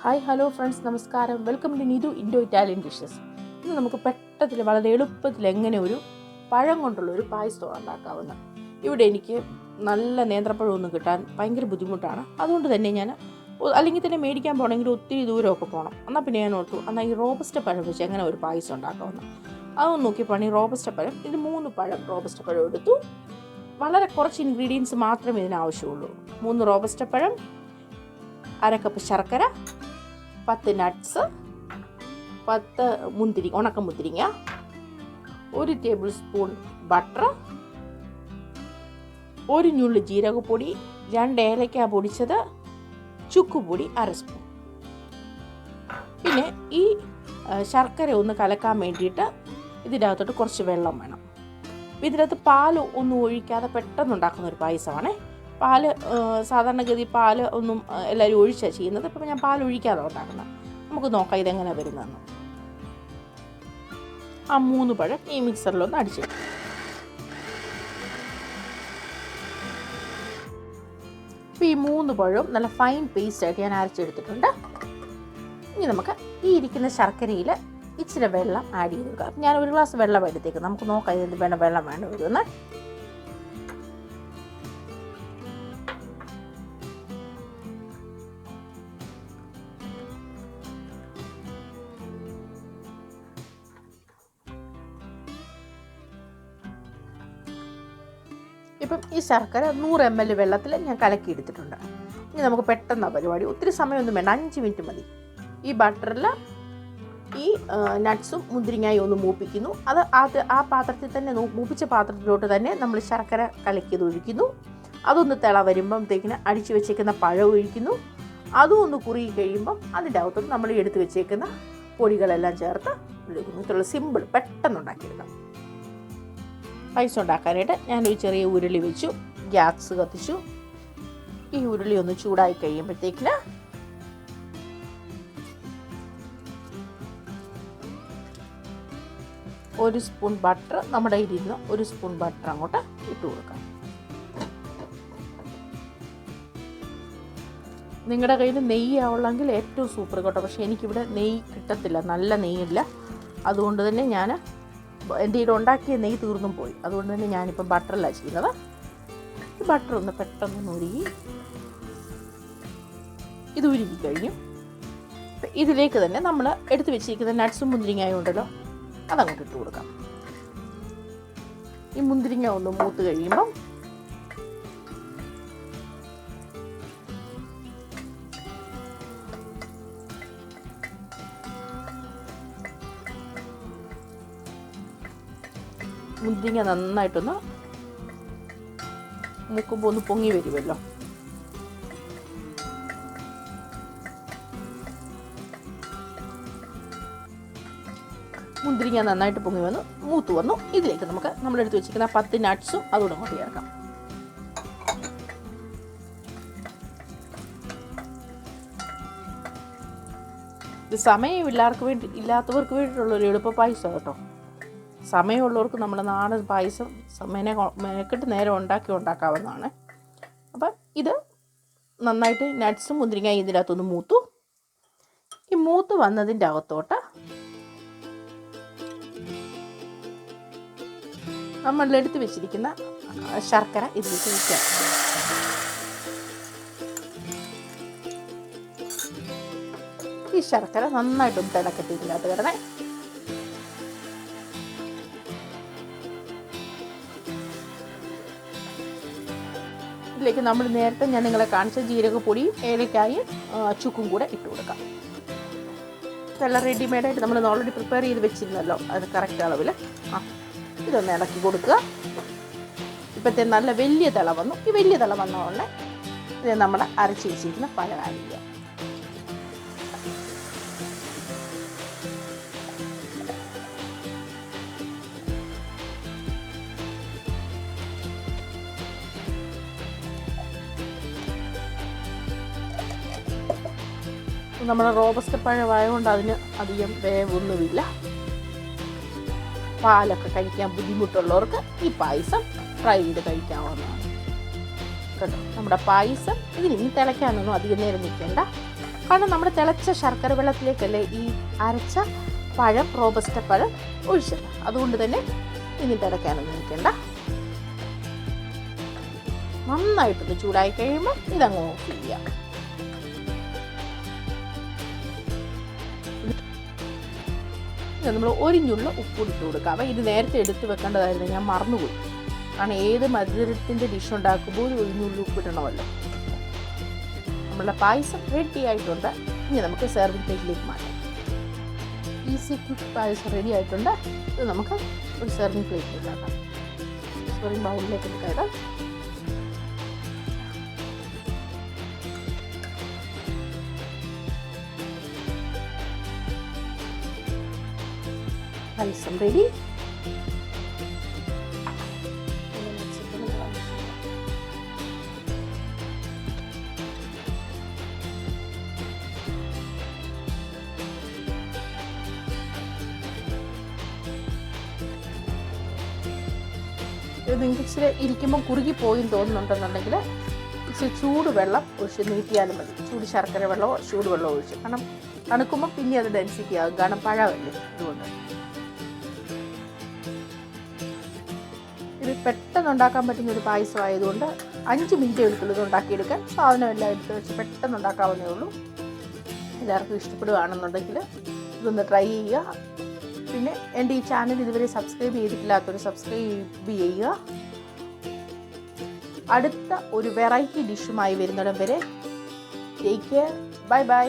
Hi hello friends, നമസ്കാരം. Welcome to Neethu Indo Italian dishes. ഇന്ന് നമുക്ക് പെട്ടെന്ന് വളരെ എളുപ്പത്തിൽ എങ്ങനെ ഒരു പഴം കൊണ്ടുള്ള ഒരു പായസം ഉണ്ടാക്കാവുന്ന. ഇവിടെ എനിക്ക് നല്ല നേന്ത്രപ്പഴമൊന്നും കിട്ടാൻ ഭയങ്കര ബുദ്ധിമുട്ടാണ്. അതുകൊണ്ട് തന്നെ ഞാൻ അല്ലെങ്കിൽ തന്നെ മേടിക്കാൻ പോകണമെങ്കിൽ ഒത്തിരി ദൂരമൊക്കെ പോകണം. എന്നാൽ പിന്നെ ഞാൻ ഓർത്തു എന്നാൽ ഈ റോബസ്റ്റ പഴം വെച്ച് എങ്ങനെ ഒരു പായസം ഉണ്ടാക്കാവുന്ന. അതൊന്ന് നോക്കിയപ്പോൾ ഈ റോബസ്റ്റ പഴം, ഇത് 3 പഴം റോബസ്റ്റ പഴം എടുത്തു. വളരെ കുറച്ച് ഇൻഗ്രീഡിയൻസ് മാത്രമേ ഇതിന് ആവശ്യമുള്ളൂ. 3 റോബസ്റ്റ പഴം, 1/2 കപ്പ് ശർക്കര, 10 നട്ട്സ്, 10 മുന്തിരി, ഉണക്കമുന്തിരിങ്ങ, 1 ടേബിൾ സ്പൂൺ ബട്ടർ, 1 ഞുള്ളി ജീരകപ്പൊടി, 2 ഏലക്ക പൊടിച്ചത്, ചുക്കുപൊടി 1/2 സ്പൂൺ. പിന്നെ ഈ ശർക്കര ഒന്ന് കലക്കാൻ വേണ്ടിയിട്ട് ഇതിൻ്റെ അകത്തോട്ട് കുറച്ച് വെള്ളം വേണം. ഇതിനകത്ത് പാൽ ഒന്നും ഒഴിക്കാതെ പെട്ടെന്ന് ഉണ്ടാക്കുന്ന ഒരു പായസമാണ്. പാല് സാധാരണഗതി പാല് ഒന്നും എല്ലാവരും ഒഴിച്ചാണ് ചെയ്യുന്നത്. ഇപ്പം ഞാൻ പാൽ ഒഴിക്കാതെ ഉണ്ടാക്കുന്നത്. നമുക്ക് നോക്കാം ഇതെങ്ങനെ വരുന്നതെന്ന്. ആ 3 പഴം ഈ മിക്സറിലൊന്ന് അടിച്ചിട്ട്, ഇപ്പോൾ ഈ 3 പഴവും നല്ല ഫൈൻ പേസ്റ്റായിട്ട് ഞാൻ അരച്ചെടുത്തിട്ടുണ്ട്. ഇനി നമുക്ക് ഈ ഇരിക്കുന്ന ശർക്കരയിൽ ഇച്ചിരി വെള്ളം ആഡ് ചെയ്ത് കൊടുക്കാം. ഞാൻ 1 ഗ്ലാസ് വെള്ളം എടുത്തേക്കും. നമുക്ക് നോക്കാം ഇതിന് വേണ്ട വെള്ളം വേണ്ട വരുമെന്ന്. ഇപ്പം ഈ ശർക്കര 100 ml വെള്ളത്തിൽ ഞാൻ കലക്കി എടുത്തിട്ടുണ്ട്. ഇനി നമുക്ക് പെട്ടെന്ന് പരിപാടി, ഒത്തിരി സമയമൊന്നും വേണ്ട, 5 മിനിറ്റ് മതി. ഈ ബട്ടറിൽ ഈ നട്ട്സും മുന്തിരിങ്ങയും ഒന്ന് മൂപ്പിക്കുന്നു. ആ പാത്രത്തിൽ തന്നെ, മൂപ്പിച്ച പാത്രത്തിലോട്ട് തന്നെ നമ്മൾ ശർക്കര കലക്കിയത് ഒഴിക്കുന്നു. അതൊന്ന് തിള വരുമ്പോഴത്തേക്കിന് അടിച്ചു വെച്ചേക്കുന്ന പഴം ഒഴിക്കുന്നു. അതും ഒന്ന് കുറുകി കഴിയുമ്പം അതിൻ്റെ അകത്തോട്ട് നമ്മൾ എടുത്ത് വെച്ചേക്കുന്ന പൊടികളെല്ലാം ചേർത്ത് ഒഴിക്കുന്നു. ഇത്രയുള്ള സിമ്പിൾ, പെട്ടെന്ന് ഉണ്ടാക്കിയെടുക്കാം. പായസം ഉണ്ടാക്കാനായിട്ട് ഞാനൊരു ചെറിയ ഉരുളി വെച്ചു, ഗ്യാസ് കത്തിച്ചു. ഈ ഉരുളി ഒന്ന് ചൂടായി കഴിയുമ്പോഴത്തേക്കിന് ഒരു സ്പൂൺ ബട്ടർ, നമ്മുടെ ഇതിൽ 1 സ്പൂൺ ബട്ടർ അങ്ങോട്ട് ഇട്ട് കൊടുക്കാം. നിങ്ങളുടെ കയ്യിൽ നെയ്യ് ആവുള്ളെങ്കിൽ ഏറ്റവും സൂപ്പർ കേട്ടോ. പക്ഷേ എനിക്കിവിടെ നെയ്യ് കിട്ടത്തില്ല, നല്ല നെയ്യില്ല. അതുകൊണ്ട് തന്നെ ഞാൻ എൻ്റെ ഇതിൽ ഉണ്ടാക്കിയ നെയ്യ് തീർന്നും പോയി. അതുകൊണ്ട് തന്നെ ഞാനിപ്പം ബട്ടറിലാണ് ചെയ്യുന്നത്. ഈ ബട്ടർ ഒന്ന് പെട്ടെന്ന് ഉരുകി, ഇത് ഉരുകി കഴിഞ്ഞു. ഇതിലേക്ക് തന്നെ നമ്മൾ എടുത്ത് വെച്ചിരിക്കുന്ന നട്ട്സും മുന്തിരിങ്ങയും ഉണ്ടല്ലോ, അതങ്ങോട്ട് ഇട്ട് കൊടുക്കാം. ഈ മുന്തിരിങ്ങ ഒന്ന് മൂത്ത് കഴിയുമ്പം മുന്തിരിങ്ങ നന്നായിട്ടൊന്ന് മൂക്കുമ്പോൾ ഒന്ന് പൊങ്ങി വരുമല്ലോ. മുന്തിരിങ്ങ നന്നായിട്ട് പൊങ്ങി വന്നു, മൂത്ത് വന്നു. ഇതിലേക്ക് നമുക്ക് നമ്മളെടുത്ത് വെച്ചിരിക്കുന്ന 10 നട്ട്സും അതുകൂടെ അങ്ങോട്ട് ചേർക്കാം. ഇത് ഇല്ലാത്തവർക്ക് വേണ്ടിയിട്ടുള്ളൊരു എളുപ്പ പായസം കേട്ടോ. സമയമുള്ളവർക്ക് നമ്മുടെ നാടൻ പായസം മെനക്കെട്ട് നേരെ ഉണ്ടാക്കാവുന്നതാണ്. അപ്പം ഇത് നന്നായിട്ട് നട്ട്സും മുന്തിരിങ്ങയും ഇതിനകത്തൊന്ന് മൂത്തു. ഈ മൂത്ത് വന്നതിൻ്റെ അകത്തോട്ട് നമ്മളെടുത്ത് വെച്ചിരിക്കുന്ന ശർക്കര ഇതിലേക്ക് വയ്ക്കാം. ഈ ശർക്കര നന്നായിട്ടൊന്ന് തിളക്കട്ടെ ഇതിനകത്ത് കിടന്നേ. ഇതിലേക്ക് നമ്മൾ നേരത്തെ ഞാൻ നിങ്ങളെ കാണിച്ച ജീരകപ്പൊടിയും ഏലക്കായും ചുക്കും കൂടെ ഇട്ട് കൊടുക്കാം. ഇതെല്ലാം റെഡിമെയ്ഡായിട്ട് നമ്മൾ ഓൾറെഡി പ്രിപ്പയർ ചെയ്ത് വെച്ചിരുന്നല്ലോ, അത് കറക്റ്റ് അളവിൽ. ഇതൊന്ന് ഇളക്കി കൊടുക്കുക. ഇപ്പോഴത്തെ നല്ല വലിയ തിള വന്നു. ഈ വലിയ തിള വന്ന ഉടനെ ഇത് നമ്മൾ അരച്ച് വെച്ചിരിക്കുന്ന പഴം ആഡ് ചെയ്യുക. നമ്മുടെ റോബസ്റ്റ പഴമായതുകൊണ്ട് അതിന് അധികം വേവൊന്നുമില്ല. പാലൊക്കെ കഴിക്കാൻ ബുദ്ധിമുട്ടുള്ളവർക്ക് ഈ പായസം ഫ്രൈ ചെയ്ത് കഴിക്കാവുന്നതാണ് കേട്ടോ. നമ്മുടെ പായസം ഇതിന് തിളയ്ക്കാനൊന്നും അധികം നേരം നിൽക്കേണ്ട. കാരണം നമ്മുടെ തിളച്ച ശർക്കര വെള്ളത്തിലേക്കല്ലേ ഈ അരച്ച പഴം, റോബസ്റ്റ പഴം ഒഴിച്ചത്. അതുകൊണ്ട് തന്നെ ഇനി തിളയ്ക്കാനൊന്നും നിൽക്കേണ്ട. നന്നായിട്ടൊന്ന് ചൂടായി കഴിയുമ്പോൾ ഇതങ്ങ് ഓഫ് ചെയ്യാം. നമ്മൾ ഒരിഞ്ഞുള്ള ഉപ്പിട്ട് കൊടുക്കാം. ഇത് നേരത്തെ എടുത്ത് വെക്കേണ്ടതായിരുന്നു, ഞാൻ മറന്നുപോയി. കാരണം ഏത് മധുരത്തിൻ്റെ ഡിഷ് ഉണ്ടാക്കുമ്പോൾ ഒരിഞ്ഞുള്ള ഉപ്പിടണമല്ലോ. നമ്മളുടെ പായസം റെഡി ആയിട്ടുണ്ട്. ഇനി നമുക്ക് സെർവിങ് പ്ലേറ്റിലേക്ക് മാറ്റാം. ഈസി ക്വിക്ക് പായസം റെഡി ആയിട്ടുണ്ട്. ഇത് നമുക്ക് ഒരു സെർവിങ് പ്ലേറ്റിലേക്ക് ആക്കാം. സെർവിങ് ബൗളിലേക്ക് എടുക്കാം. പായസം റെഡി. ഇത് നിങ്ങൾക്ക് ഇച്ചിരി ഇരിക്കുമ്പോൾ കുറുകി പോയും തോന്നുന്നുണ്ടെന്നുണ്ടെങ്കിൽ ഇച്ചിരി ചൂട് വെള്ളം ഒഴിച്ച് നീട്ടിയാലും മതി. ചൂട് ശർക്കര വെള്ളമോ ചൂട് വെള്ളമോ ഒഴിച്ച്. കാരണം തണുക്കുമ്പോൾ പിന്നെ അത് ഡെൻസിറ്റി ആകും, കാരണം പഴമല്ലേ. അതുകൊണ്ട് ഇത് പെട്ടെന്ന് ഉണ്ടാക്കാൻ പറ്റുന്ന ഒരു പായസം ആയതുകൊണ്ട് 5 മിനിറ്റ് എടുത്തുള്ളൂ ഇത് ഉണ്ടാക്കിയെടുക്കാൻ. സാധനം എല്ലാം എടുത്ത് വെച്ച് പെട്ടെന്ന് ഉണ്ടാക്കാവുന്നേ ഉള്ളൂ. എല്ലാവർക്കും ഇഷ്ടപ്പെടുകയാണെന്നുണ്ടെങ്കിൽ ഇതൊന്ന് ട്രൈ ചെയ്യുക. പിന്നെ എൻ്റെ ഈ ചാനൽ ഇതുവരെ സബ്സ്ക്രൈബ് ചെയ്തിട്ടില്ലാത്തവർ സബ്സ്ക്രൈബ് ചെയ്യുക. അടുത്ത ഒരു വെറൈറ്റി ഡിഷുമായി വരുന്നിടം വരെ ടേക്ക് കെയർ. Bye bye.